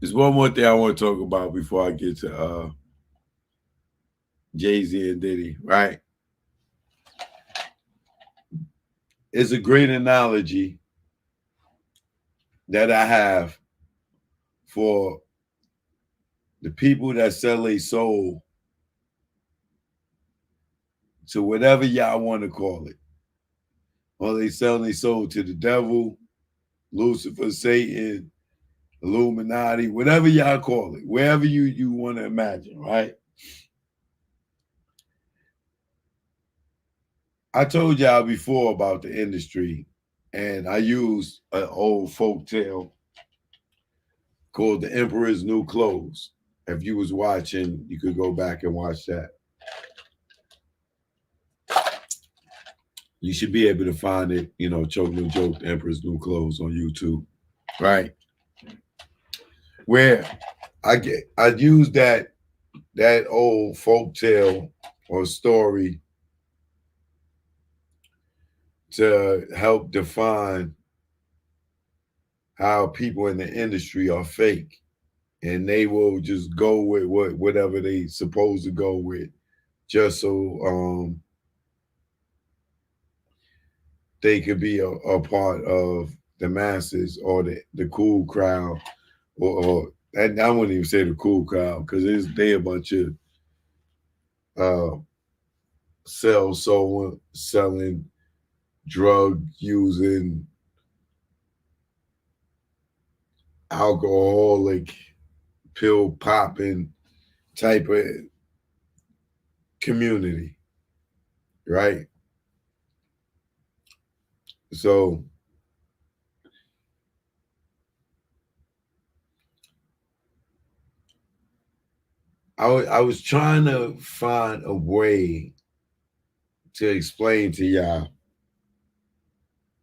There's one more thing I want to talk about before I get to Jay-Z and Diddy, right? It's a great analogy that I have for the people that sell a soul to whatever y'all want to call it. Or they sell their soul to the devil, Lucifer, Satan, Illuminati, whatever y'all call it, wherever you want to imagine, right? I told y'all before about the industry, and I used an old folk tale called The Emperor's New Clothes. If you was watching, you could go back and watch that. You should be able to find it, Choke No Joke, The Emperor's New Clothes on YouTube, right? Where I use that old folk tale or story to help define how people in the industry are fake, and they will just go with whatever they supposed to go with, just so they could be a part of the masses or the cool crowd, or and I wouldn't even say the cool crowd because they a bunch of uh selling, drug using, alcoholic, pill popping type of community, right? So I was trying to find a way to explain to y'all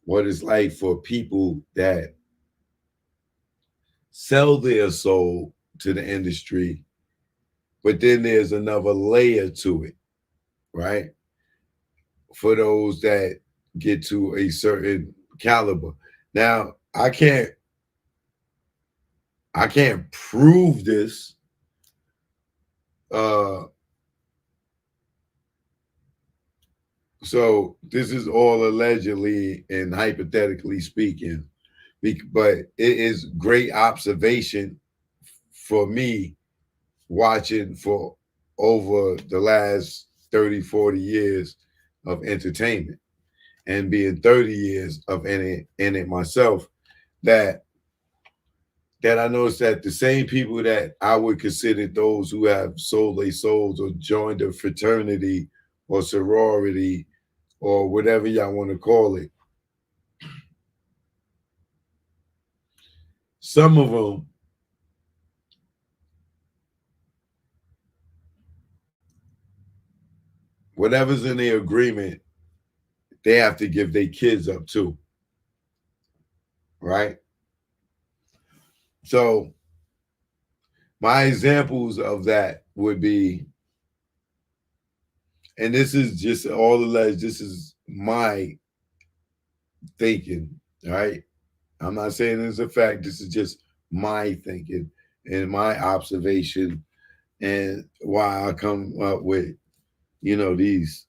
what it's like for people that sell their soul to the industry, but then there's another layer to it, right? For those that get to a certain caliber. Now, I can't prove this. Uh, so this is all allegedly and hypothetically speaking, but it is great observation for me watching for over the last 30, 40 years of entertainment and being 30 years of in it myself, that I noticed that the same people that I would consider those who have sold their souls or joined a fraternity or sorority or whatever y'all want to call it, some of them whatever's in their agreement, they have to give their kids up too, right? So my examples of that would be, and this is just all alleged, this is my thinking, right? I'm not saying it's a fact, this is just my thinking and my observation and why I come up with, these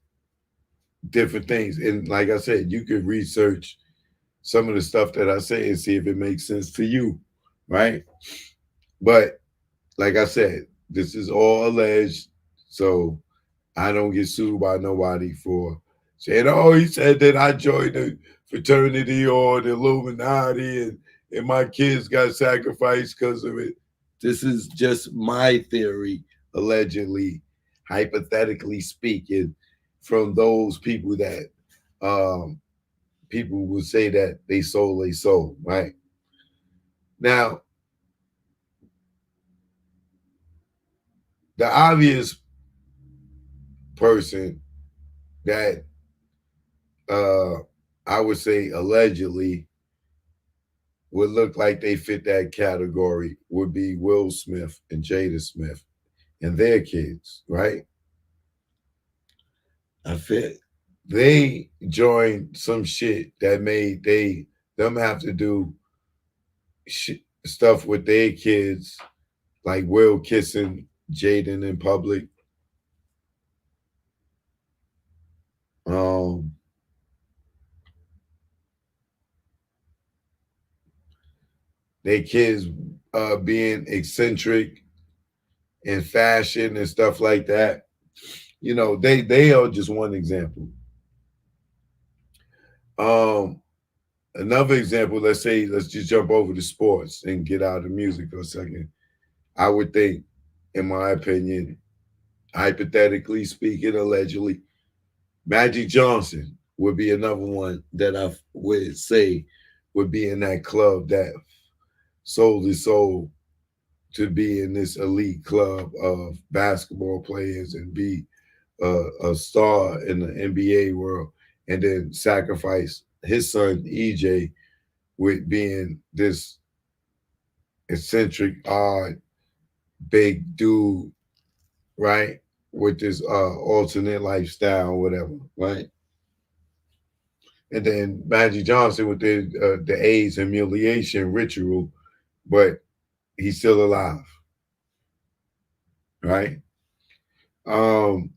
different things. And like I said, you could research some of the stuff that I say and see if it makes sense to you, right? But like I said, this is all alleged, so I don't get sued by nobody for saying, "Oh, he said that I joined the fraternity or the Illuminati and my kids got sacrificed because of it." This is just my theory, allegedly, hypothetically speaking, from those people that um, people would say that they sold, right? Now, the obvious person that uh, I would say allegedly would look like they fit that category would be Will Smith and Jada Smith and their kids, right? I fit. They joined some shit that made them have to do shit. stuff with their kids, like Will kissing Jaden in public. Um, their kids being eccentric in fashion and stuff like that. You know, they are just one example. Um, Another example, let's just jump over to sports and get out of music for a second. I would think, in my opinion, hypothetically speaking, allegedly, Magic Johnson would be another one that I would say would be in that club that sold his soul to be in this elite club of basketball players and be a star in the NBA world, and then sacrifice his son EJ with being this eccentric, odd, big dude, right? With this alternate lifestyle, or whatever, right? And then Magic Johnson with the AIDS humiliation ritual, but he's still alive, right? Um,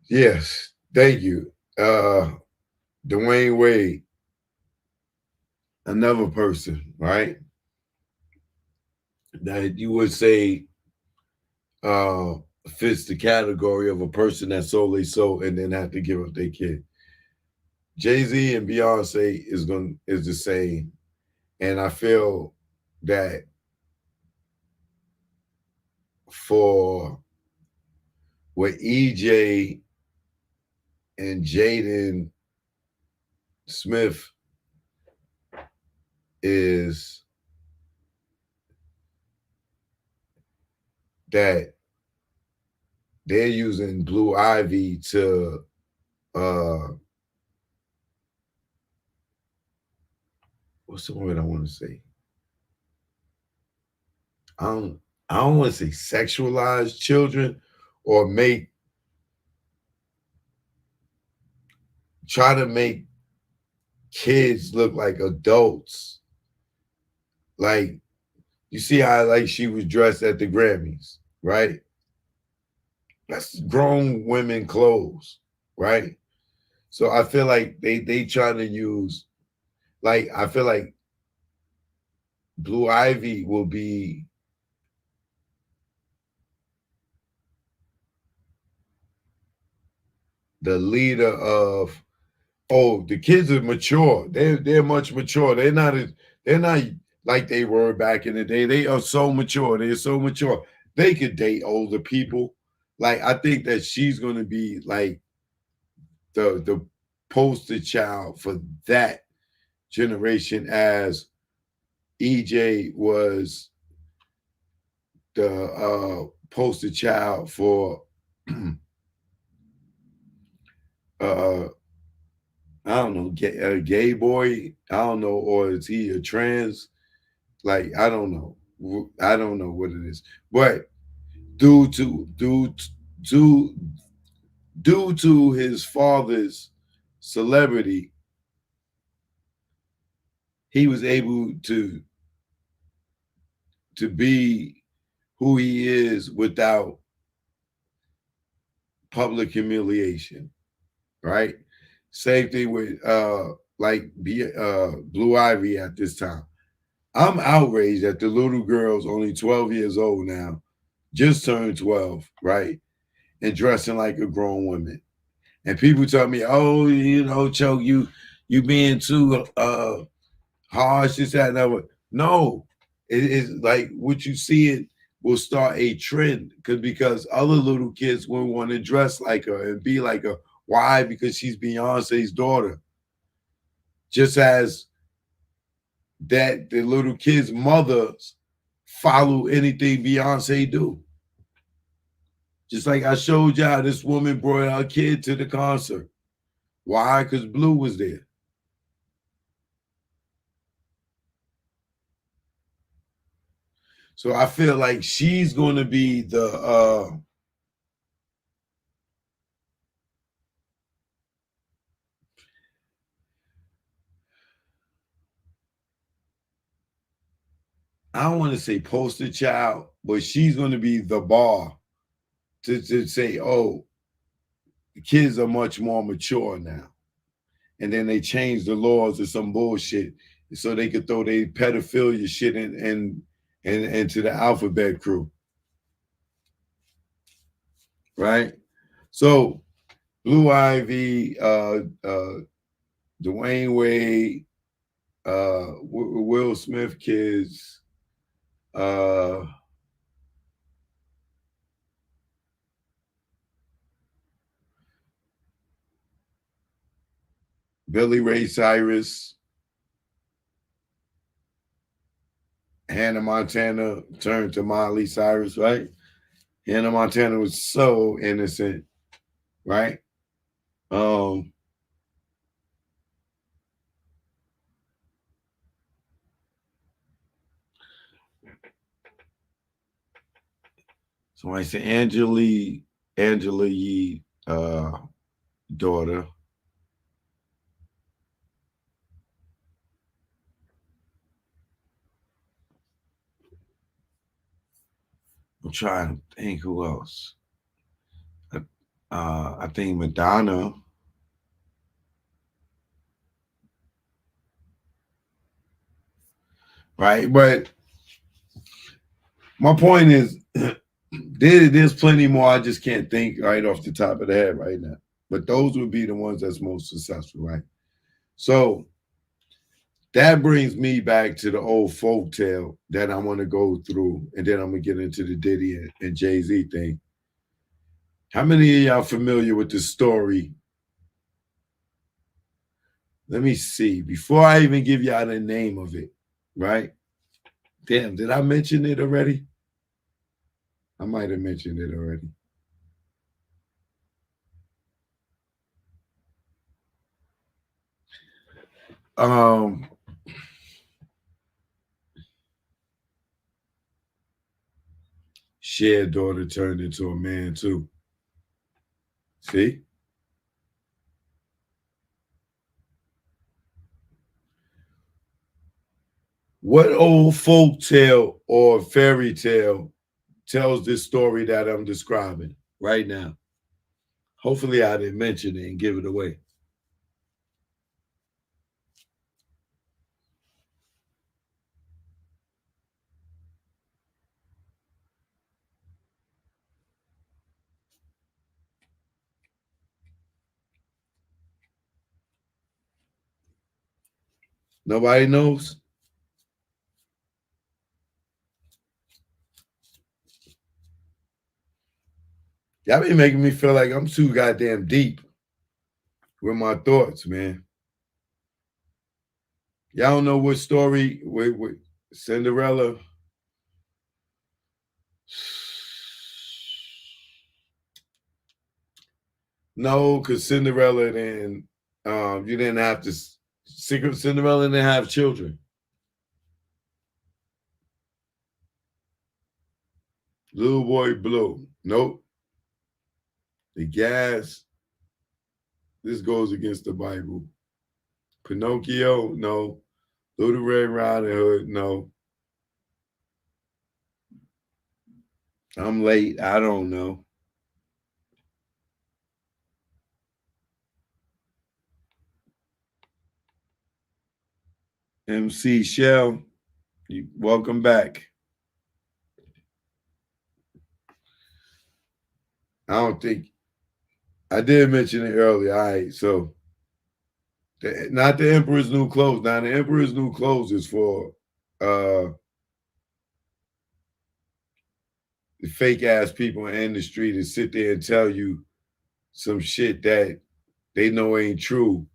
yes, thank you. Dwayne Wade, another person, right? That you would say uh fits the category of a person that sold their soul and then had to give up their kid. Jay-Z and Beyonce is the same. And I feel that for what EJ and Jaden Smith is that they're using Blue Ivy to uh what's the word I want to say? I don't I don't want to say sexualize children or make try to make kids look like adults. Like you see how like she was dressed at the Grammys, right? That's grown women clothes, right? So I feel like they trying to use like I feel like Blue Ivy will be the leader of the kids are mature. They're much mature. They're not like they were back in the day. They are so mature. They're so mature. They could date older people. Like I think that she's gonna be like the poster child for that generation as EJ was the poster child for uh I don't know, a gay boy. I don't know, or is he a trans? Like I don't know. I don't know what it is. But due to due to due to his father's celebrity, he was able to be who he is without public humiliation, right? Same thing with Blue Ivy at this time. I'm outraged that the little girl's only 12 years old now, just turned 12, right? And dressing like a grown woman. And people tell me, oh, Choke, you being too harsh, this, that, and that. No, it is like what you see it will start a trend because other little kids will want to dress like her and be like her. Why? Because she's Beyonce's daughter. Just as that the little kids' mothers follow anything Beyonce do. Just like I showed y'all, this woman brought her kid to the concert. Why? Because Blue was there. So I feel like she's going to be the I don't want to say poster child, but she's going to be the bar to say, oh, the kids are much more mature now. And then they changed the laws or some bullshit so they could throw their pedophilia shit in into the alphabet crew. Right? So Blue Ivy, Dwayne Wade, Will Smith kids, uh, Billy Ray Cyrus, Hannah Montana turned to Miley Cyrus, right? Hannah Montana was so innocent, right? Um, Somebody said Angela Yee daughter. I'm trying to think who else. I think Madonna. Right? But my point is there's plenty more. I just can't think right off the top of the head right now. But those would be the ones that's most successful, right? So that brings me back to the old folk tale that I want to go through, and then I'm gonna get into the Diddy and Jay-Z thing. How many of y'all familiar with the story? Let me see. Before I even give y'all the name of it, right? Damn, did I mention it already? I might have mentioned it already. Um, Cher's daughter turned into a man too. See? What old folk tale or fairy tale tells this story that I'm describing right now? Hopefully, I didn't mention it and give it away. Nobody knows? Y'all be making me feel like I'm too goddamn deep with my thoughts, man. Y'all don't know what story with Cinderella. No, because Cinderella then you didn't have to. Secret Cinderella didn't have children. Little boy blue. Nope. The gas. This goes against the Bible. Pinocchio. No. Little Red Riding Hood. No. I'm late. I don't know. MC Shell. Welcome back. I don't think I did mention it earlier. All right, so not the Emperor's New Clothes. Now the Emperor's New Clothes is for uh the fake ass people in the street to sit there and tell you some shit that they know ain't true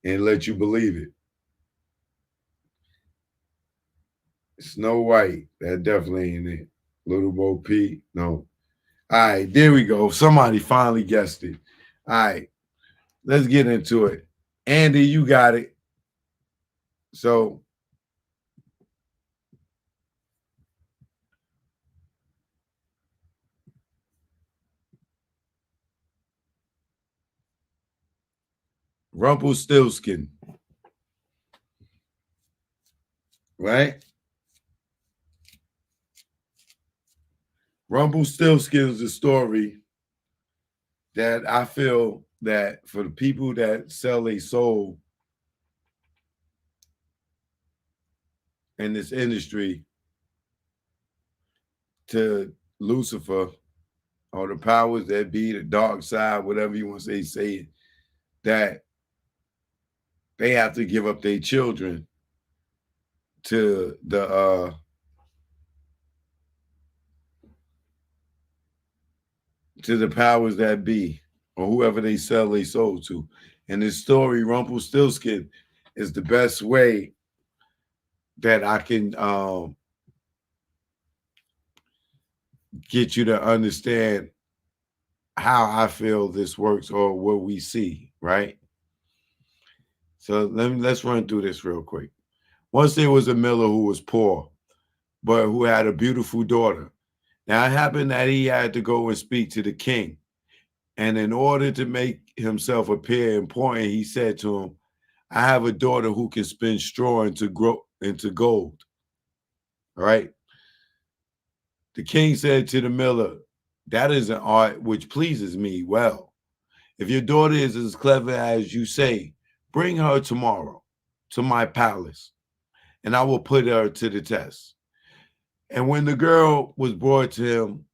and let you believe it. Snow White, that definitely ain't it. Little Bo Peep, no. All right, there we go. Somebody finally guessed it. All right. let's get into it. Andy, you got it. So Rumpelstiltskin, right? Rumpelstiltskin is a story that I feel that for the people that sell a soul in this industry to Lucifer or the powers that be, the dark side, whatever you want to say it, that they have to give up their children to the powers that be or whoever they sell their soul to. And this story, Rumpelstiltskin, is the best way that I can get you to understand how I feel this works or what we see, right? So let's run through this real quick. Once there was a miller who was poor, but who had a beautiful daughter. Now it happened that he had to go and speak to the king. And in order to make himself appear important, he said to him, I have a daughter who can spin straw into gold. All right. The king said to the miller, that is an art which pleases me well. If your daughter is as clever as you say, bring her tomorrow to my palace, and I will put her to the test. And when the girl was brought to him,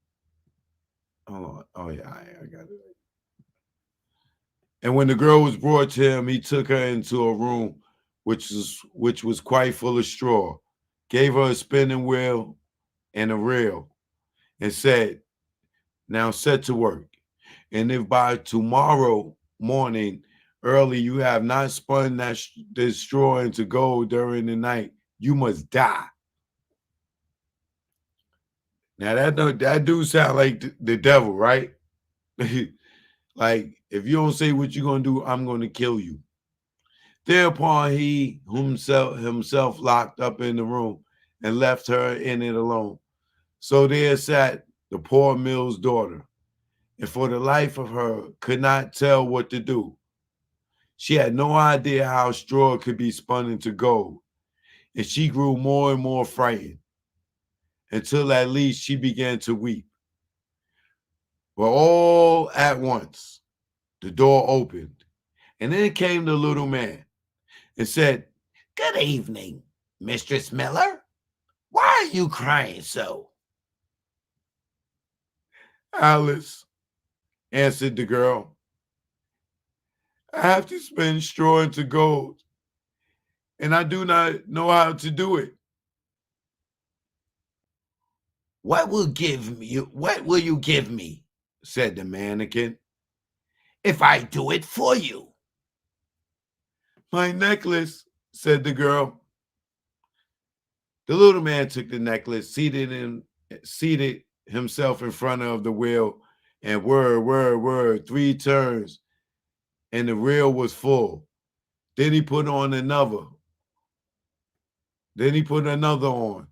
hold on, oh yeah, I got it. And when the girl was brought to him, he took her into a room which was quite full of straw, gave her a spinning wheel and a reel, and said, now set to work. And if by tomorrow morning early you have not spun this straw into gold during the night, you must die. Now that do sound like the devil, right? Like if you don't say what you're gonna do, I'm gonna kill you. Thereupon he himself locked up in the room and left her in it alone. So there sat the poor mill's daughter, and for the life of her could not tell what to do. She had no idea how straw could be spun into gold, and she grew more and more frightened until at least she began to weep. But all at once, the door opened, and in came the little man and said, good evening, Mistress Miller. Why are you crying so? Alice, answered the girl, I have to spin straw into gold, and I do not know how to do it. What will you give me, said the mannequin, if I do it for you? My necklace, said the girl. The little man took the necklace, seated himself in front of the wheel, and whir, 3 turns, and the reel was full. Then he put on another. Then he put another on,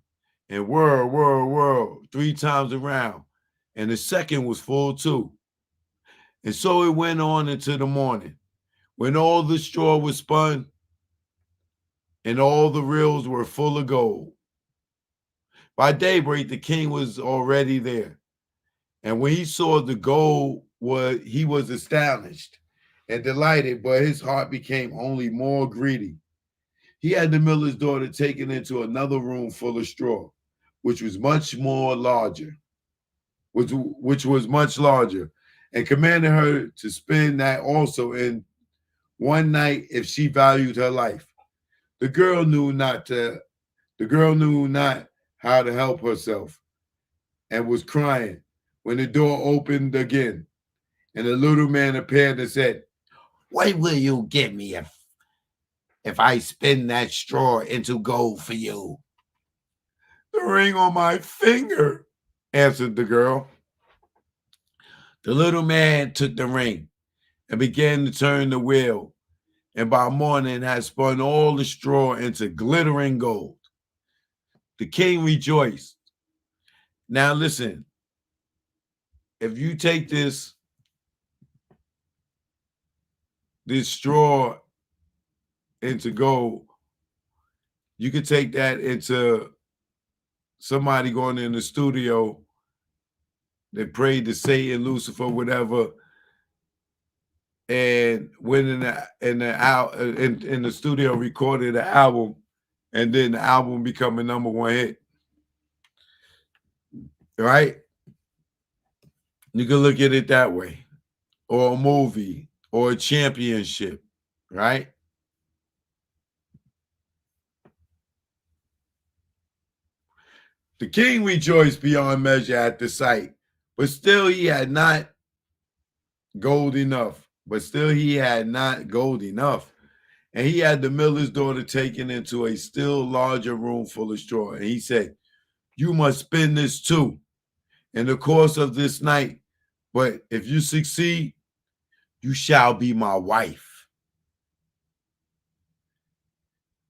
and whir, 3 times around, and the second was full too. And so it went on into the morning, when all the straw was spun and all the reels were full of gold. By daybreak, the king was already there. And when he saw the gold, he was astonished and delighted, but his heart became only more greedy. He had the miller's daughter taken into another room full of straw, which was much more larger, which was much larger, and commanded her to spin that also in one night if she valued her life. The girl knew not to. The girl knew not how to help herself, and was crying when the door opened again, and the little man appeared and said, what will you give me if I spin that straw into gold for you? The ring on my finger, answered the girl. The little man took the ring and began to turn the wheel, and by morning had spun all the straw into glittering gold. The king rejoiced. Now listen, if you take this straw into gold, you could take that into somebody going in the studio that prayed to Satan, Lucifer, whatever, and went in the studio, recorded an album, and then the album become a #1 hit. Right? You can look at it that way, or a movie, or a championship, right? The king rejoiced beyond measure at the sight, but still he had not gold enough. And he had the miller's daughter taken into a still larger room full of straw. And he said, "You must spin this too in the course of this night. But if you succeed, you shall be my wife."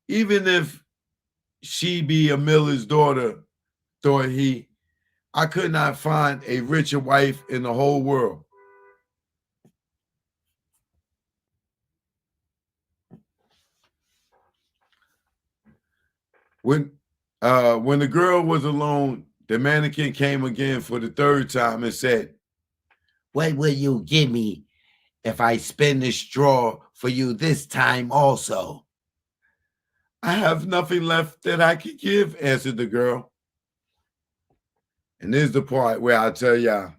Even if she be a miller's daughter, thought he, I could not find a richer wife in the whole world. When the girl was alone, the mannequin came again for the third time and said, "What will you give me if I spin the straw for you this time also?" "I have nothing left that I could give," answered the girl. And this is the part where I tell y'all,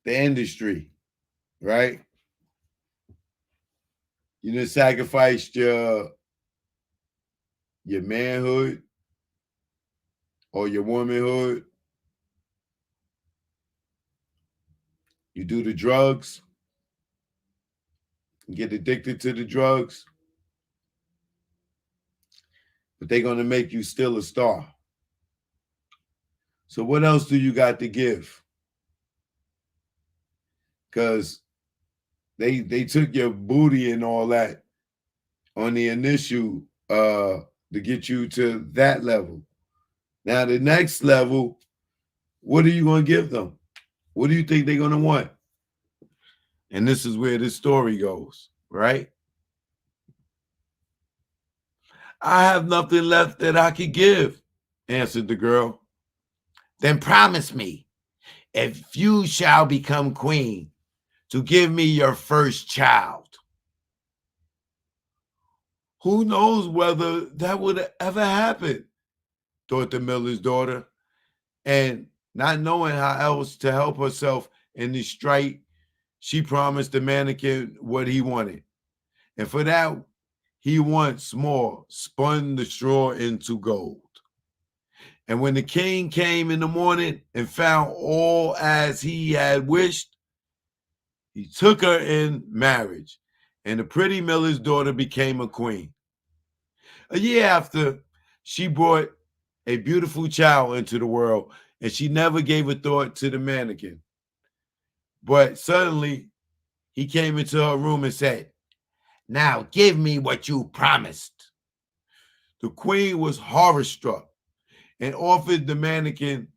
the industry, right? You done sacrificed your manhood or your womanhood. You do the drugs, you get addicted to the drugs, but they're going to make you still a star. So what else do you got to give? Because they took your booty and all that on the initial to get you to that level. Now the next level, what are you going to give them? What do you think they're going to want? And this is where this story goes, right? "I have nothing left that I could give," answered the girl. "Then promise me, if you shall become queen, to give me your first child." Who knows whether that would ever happen, thought the miller's daughter. And not knowing how else to help herself in the strife, she promised the mannequin what he wanted. And for that, he once more spun the straw into gold. And when the king came in the morning and found all as he had wished, he took her in marriage, and the pretty miller's daughter became a queen. A year after, she brought a beautiful child into the world, and she never gave a thought to the mannequin. But suddenly, he came into her room and said, "Now give me what you promised." The queen was horror-struck and offered the mannequin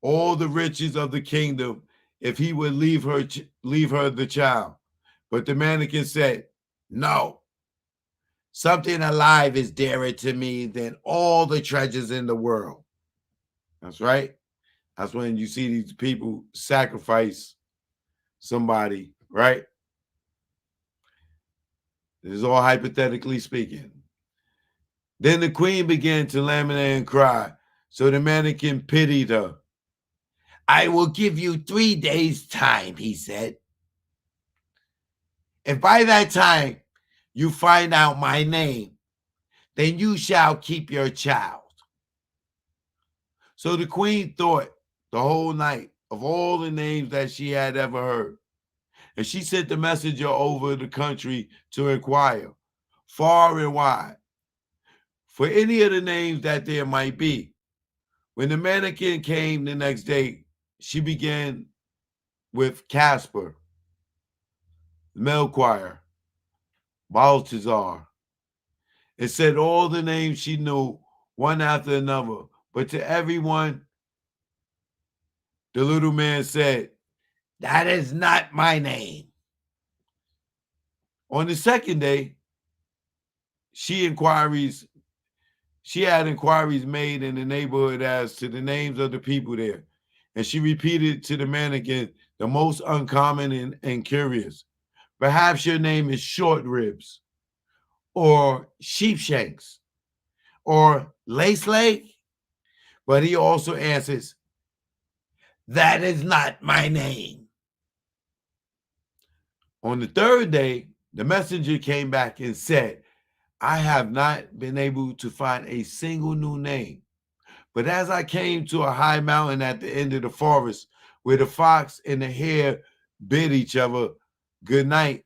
all the riches of the kingdom if he would leave her the child. But the mannequin said, "No. Something alive is dearer to me than all the treasures in the world." That's right. That's when you see these people sacrifice somebody, right? This is all hypothetically speaking. Then the queen began to lament and cry, so the mannequin pitied her. "I will give you 3 days' time," he said. "If by that time you find out my name, then you shall keep your child." So the queen thought the whole night of all the names that she had ever heard. And she sent the messenger over the country to inquire, far and wide, for any of the names that there might be. When the mannequin came the next day, she began with Casper, Melchior, Balthazar. It said all the names she knew, one after another. But to everyone, the little man said, "That is not my name." On the second day, she had inquiries made in the neighborhood as to the names of the people there. And she repeated to the man again, the most uncommon and curious. "Perhaps your name is Short Ribs, or Sheepshanks, or Lace Leg?" But he also answers, "That is not my name." On the third day, the messenger came back and said, "I have not been able to find a single new name. But as I came to a high mountain at the end of the forest where the fox and the hare bid each other good night,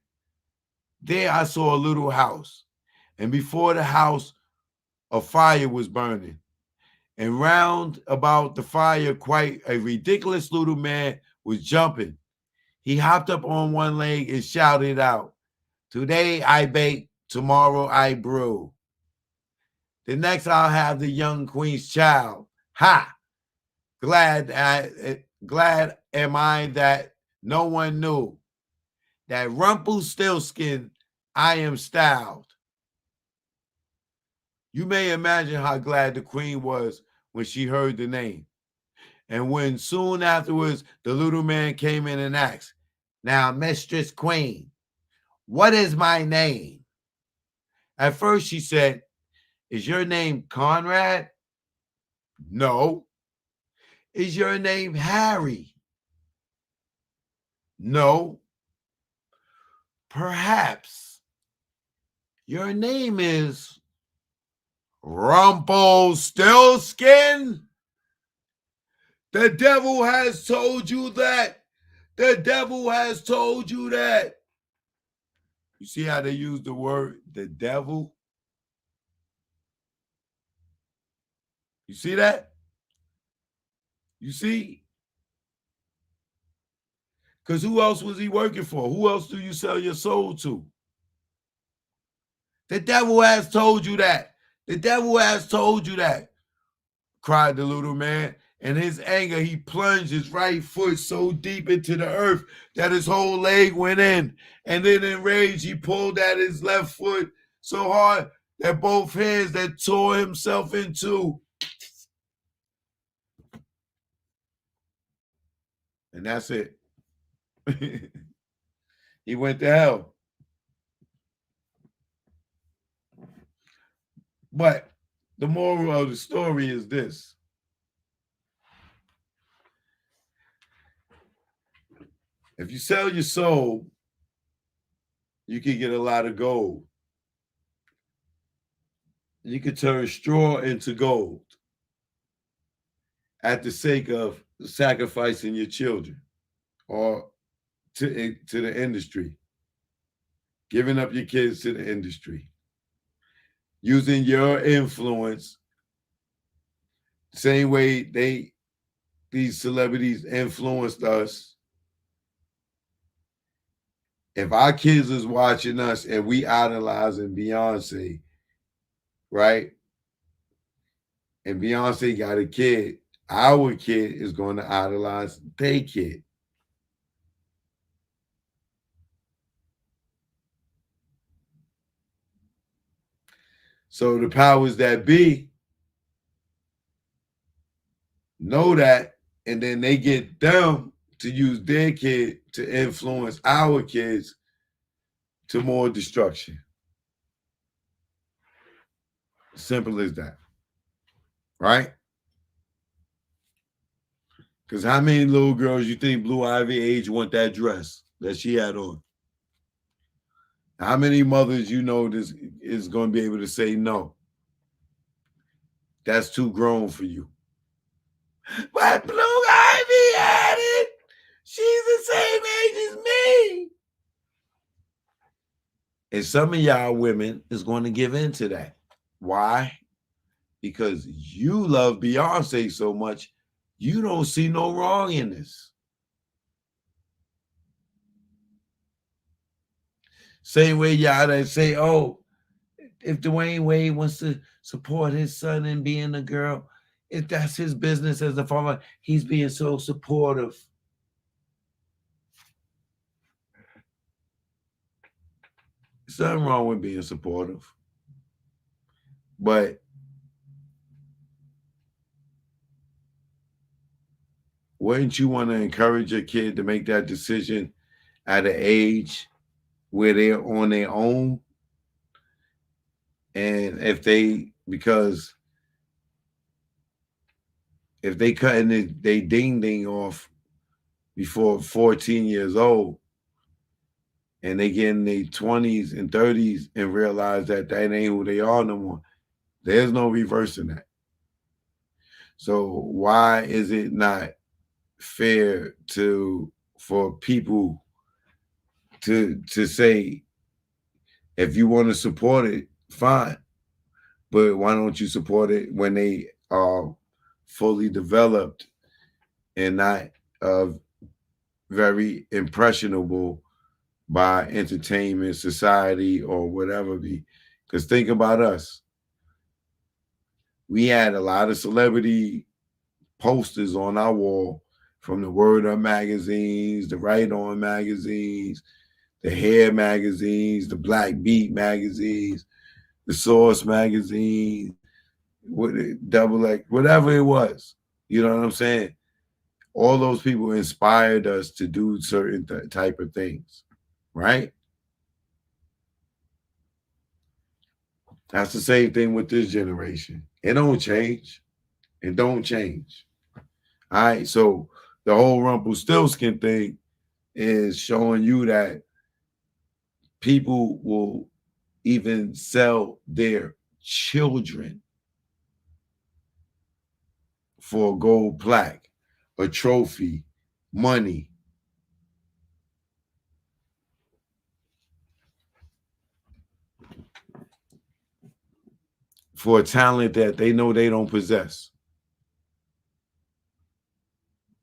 there I saw a little house. And before the house, a fire was burning. And round about the fire, quite a ridiculous little man was jumping. He hopped up on one leg and shouted out, 'Today I bake, tomorrow I brew. The next I'll have the young queen's child. Ha! Glad am I that no one knew that Rumpelstiltskin I am styled.'" You may imagine how glad the queen was when she heard the name. And when soon afterwards the little man came in and asked, "Now, Mistress Queen, what is my name?" At first she said, "Is your name Conrad?" "No." "Is your name Harry?" "No." "Perhaps your name is Rumpelstiltskin?" "The devil has told you that. The devil has told you that." You see how they use the word the devil? You see that? You see? Because who else was he working for? Who else do you sell your soul to? "The devil has told you that. The devil has told you that," cried the little man. In his anger, he plunged his right foot so deep into the earth that his whole leg went in. And then in rage, he pulled at his left foot so hard that both hands that tore himself in two. And that's it. He went to hell. But the moral of the story is this: if you sell your soul, you can get a lot of gold. You can turn straw into gold at the sake of sacrificing your children or to the industry, giving up your kids to the industry, using your influence, same way these celebrities influenced us. If our kids is watching us and we idolizing Beyonce, right? And Beyonce got a kid, our kid is going to idolize their kid. So the powers that be know that, and then they get them to use their kid to influence our kids to more destruction. Simple as that, right? Because how many little girls you think Blue Ivy age want that dress that she had on? How many mothers you know this is going to be able to say no? That's too grown for you. But Blue Ivy had it. She's the same age as me. And some of y'all women is going to give in to that. Why? Because you love Beyonce so much, you don't see no wrong in this. Same way y'all that say, oh, if Dwayne Wade wants to support his son in being a girl, if that's his business as a father, he's being so supportive. There's nothing wrong with being supportive. But wouldn't you want to encourage your kid to make that decision at an age where they're on their own? And because if they cutting they ding ding off before 14 years old, and they get in their 20s and 30s and realize that ain't who they are no more, there's no reversing that. So why is it not fair for people to say, if you want to support it, fine, but why don't you support it when they are fully developed and not very impressionable by entertainment, society, or whatever be? Because think about us. We had a lot of celebrity posters on our wall, from the Word Up magazines, the Right On magazines, the Hair magazines, the Black Beat magazines, the Source magazine, Double X, whatever it was. You know what I'm saying? All those people inspired us to do certain type of things, right? That's the same thing with this generation. It don't change. It don't change. All right. So the whole Rumpelstiltskin thing is showing you that people will even sell their children for a gold plaque, a trophy, money, for a talent that they know they don't possess.